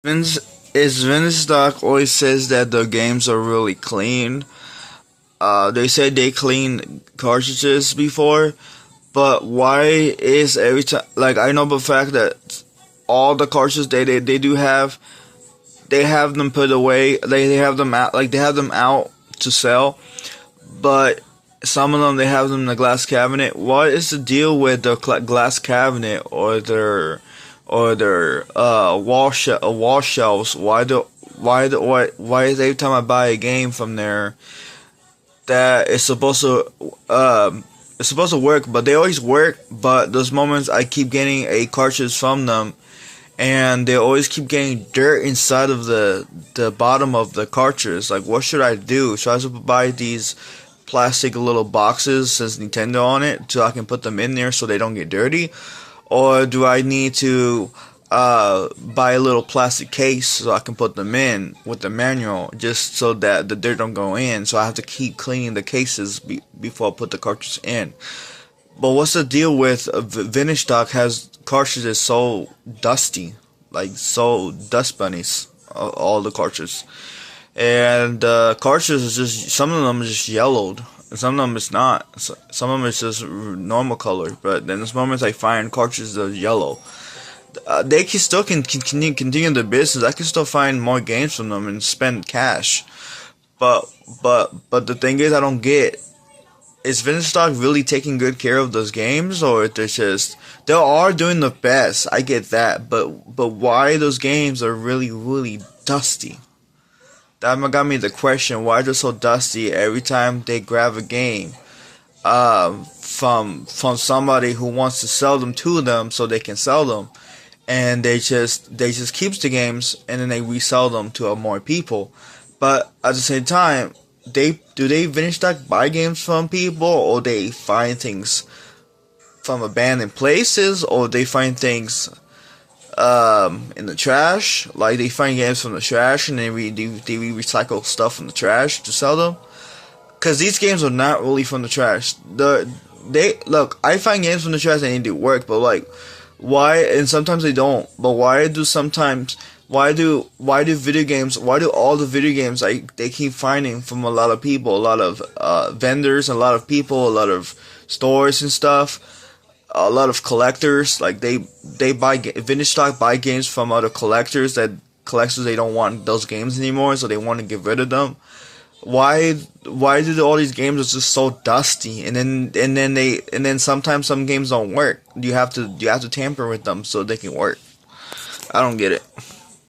Vince is Vince Stock always says that the games are really clean. They said they cleaned cartridges before, but why is every time, like, I know the fact that all the cartridges they do have, they have them put away, they have them out, like they have them out to sell, but some of them they have them in the glass cabinet. What is the deal with the glass cabinet or their wall shelves? Why is every time I buy a game from there that it's supposed to work, but they always work, but those moments I keep getting a cartridge from them and they always keep getting dirt inside of the bottom of the cartridge. Like, what should I do? Should I buy these plastic little boxes says Nintendo on it so I can put them in there so they don't get dirty? Or do I need to buy a little plastic case so I can put them in with the manual just so that the dirt don't go in? So I have to keep cleaning the cases before I put the cartridge in. But what's the deal with Vintage Stock has cartridges so dusty, like so dust bunnies, all the cartridges, and cartridges is just, some of them are just yellowed, and some of them it's not. Some of them it's just normal color, but then there's moments I find cartridges that are yellow. They can still continue their business. I can still find more games from them and spend cash, but the thing is I don't get. Is Vintage Stock really taking good care of those games, or they are doing the best? I get that, but why those games are really dusty? That got me the question: why they're so dusty every time they grab a game from somebody who wants to sell them to them so they can sell them, and they just keeps the games and then they resell them to more people, but at the same time. Do they Vintage Stock buy games from people, or they find things from abandoned places, or they find things in the trash? Like, they find games from the trash and they recycle stuff from the trash to sell them. Cause these games are not really from the trash. I find games from the trash and they do work, but like, why? And sometimes they don't. But why do video games? Why do all the video games they keep finding from a lot of people, a lot of vendors, a lot of people, a lot of stores and stuff, a lot of collectors? Like, they buy Vintage Stock buy games from other collectors they don't want those games anymore, so they want to get rid of them. Why do all these games are just so dusty, and then sometimes some games don't work. You have to tamper with them so they can work. I don't get it.